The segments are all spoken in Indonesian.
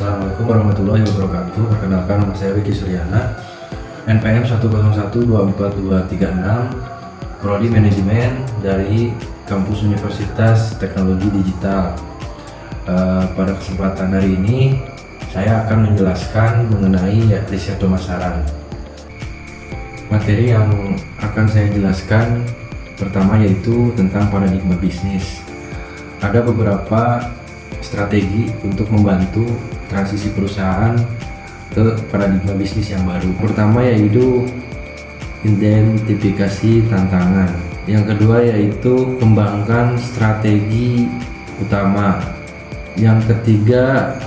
Assalamualaikum warahmatullahi wabarakatuh. Perkenalkan, nama saya Wiki Suryana, NPM 101242236, Prodi Manajemen dari Kampus Universitas Teknologi Digital. Pada kesempatan hari ini saya akan menjelaskan mengenai riset pemasaran. Materi yang akan saya jelaskan pertama yaitu tentang paradigma bisnis. Ada beberapa strategi untuk membantu transisi perusahaan ke paradigma bisnis yang baru. Pertama yaitu identifikasi tantangan. Yang kedua yaitu kembangkan strategi utama. Yang ketiga,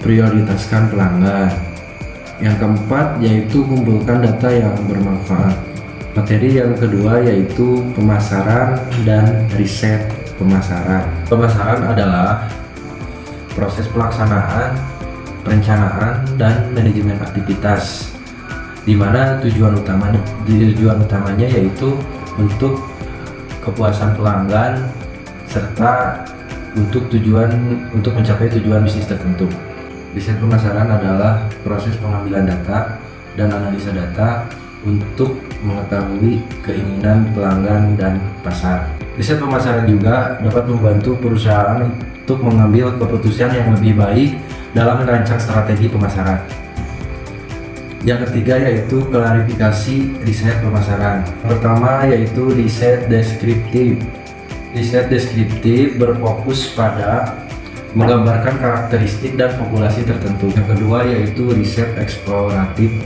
prioritaskan pelanggan. Yang keempat yaitu kumpulkan data yang bermanfaat. Materi yang kedua yaitu pemasaran dan riset pemasaran. Pemasaran adalah proses pelaksanaan, perencanaan, dan manajemen aktivitas, di mana tujuan utamanya yaitu untuk kepuasan pelanggan serta untuk mencapai tujuan bisnis tertentu. Riset pemasaran adalah proses pengambilan data dan analisa data untuk mengetahui keinginan pelanggan dan pasar. Riset pemasaran juga dapat membantu perusahaan untuk mengambil keputusan yang lebih baik dalam merancang strategi pemasaran. Yang ketiga yaitu klarifikasi riset pemasaran. Pertama yaitu riset deskriptif. Riset deskriptif berfokus pada menggambarkan karakteristik dan populasi tertentu. Yang kedua yaitu riset eksploratif,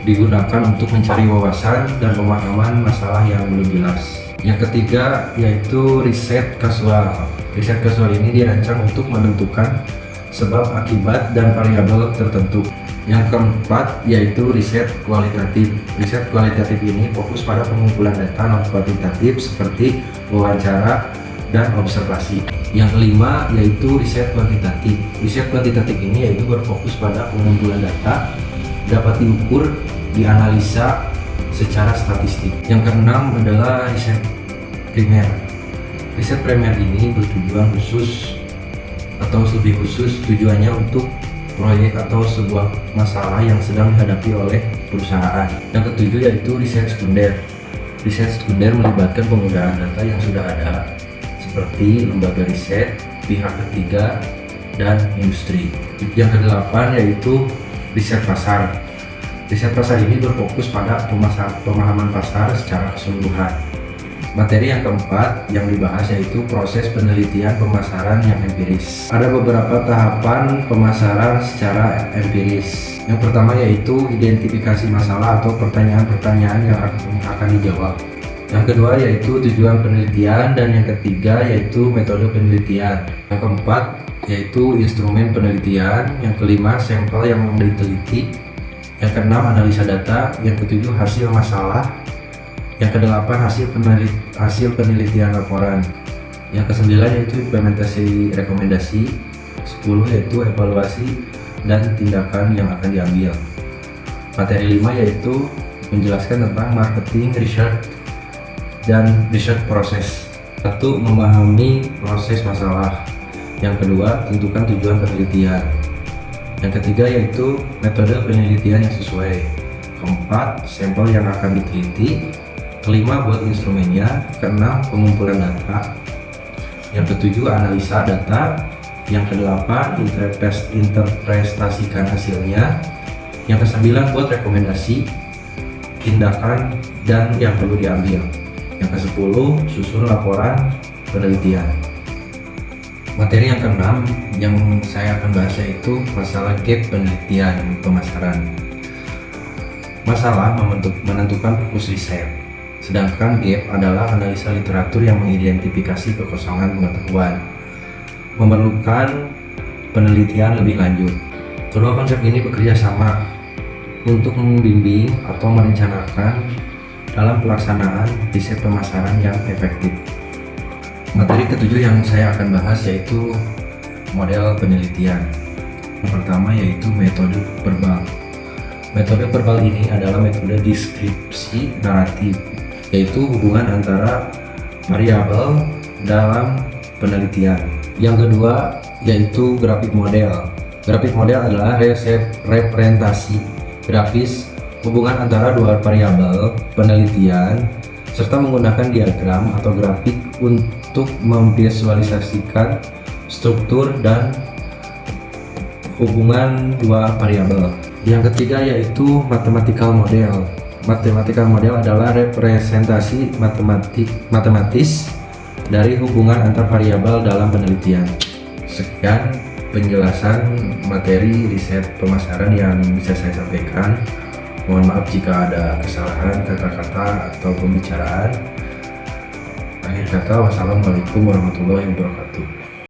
digunakan untuk mencari wawasan dan pemahaman masalah yang belum jelas. Yang ketiga yaitu riset kasual. Riset kasual ini dirancang untuk menentukan sebab akibat dan variabel tertentu. Yang keempat yaitu riset kualitatif. Riset kualitatif ini fokus pada pengumpulan data non kuantitatif seperti wawancara dan observasi. Yang kelima yaitu riset kuantitatif. Riset kuantitatif ini yaitu berfokus pada pengumpulan data dapat diukur, dianalisa secara statistik. Yang keenam adalah riset primer. Riset primer ini bertujuan khusus atau lebih khusus tujuannya untuk proyek atau sebuah masalah yang sedang dihadapi oleh perusahaan. Yang ketujuh yaitu riset sekunder. Riset sekunder melibatkan penggunaan data yang sudah ada seperti lembaga riset, pihak ketiga, dan industri. Yang kedelapan yaitu riset pasar. Riset pasar ini berfokus pada pemahaman pasar secara keseluruhan. Materi yang keempat yang dibahas yaitu proses penelitian pemasaran yang empiris. Ada beberapa tahapan pemasaran secara empiris. Yang pertama yaitu identifikasi masalah atau pertanyaan-pertanyaan yang akan dijawab. Yang kedua yaitu tujuan penelitian, dan yang ketiga yaitu metode penelitian. Yang keempat yaitu instrumen penelitian. Yang kelima sampel yang diteliti. Yang keenam analisa data. Yang ketujuh hasil masalah. Yang kedelapan hasil penelitian laporan. Yang kesembilan yaitu implementasi rekomendasi. 10 yaitu evaluasi dan tindakan yang akan diambil. Materi 5 yaitu menjelaskan tentang marketing, research, dan research proses. 1. Memahami proses masalah. Yang kedua, tentukan tujuan penelitian. Yang ketiga yaitu metode penelitian yang sesuai. Keempat, sampel yang akan diteliti. Kelima, buat instrumennya. Keenam, pengumpulan data. Yang ketujuh, analisa data. Yang kedelapan, interpretasikan hasilnya. Yang kesembilan, buat rekomendasi, tindakan, dan yang perlu diambil. Yang kesepuluh, susun laporan penelitian. Materi yang keenam yang saya akan bahas yaitu masalah gap penelitian pemasaran. Masalah menentukan fokus riset, sedangkan gap adalah analisa literatur yang mengidentifikasi kekosongan pengetahuan, memerlukan penelitian lebih lanjut. Kedua konsep ini bekerja sama untuk membimbing atau merencanakan dalam pelaksanaan riset pemasaran yang efektif. Materi ketujuh yang saya akan bahas yaitu model penelitian. Yang pertama yaitu metode verbal. Metode verbal ini adalah metode deskripsi naratif, yaitu hubungan antara variabel dalam penelitian. Yang kedua yaitu grafik model. Grafik model adalah representasi grafis hubungan antara dua variabel penelitian serta menggunakan diagram atau grafik untuk memvisualisasikan struktur dan hubungan dua variabel. Yang ketiga yaitu mathematical model. Mathematical model adalah representasi matematis dari hubungan antar variabel dalam penelitian. Sekian penjelasan materi riset pemasaran yang bisa saya sampaikan. Mohon maaf jika ada kesalahan kata-kata atau pembicaraan. Akhir kata, wassalamualaikum warahmatullahi wabarakatuh.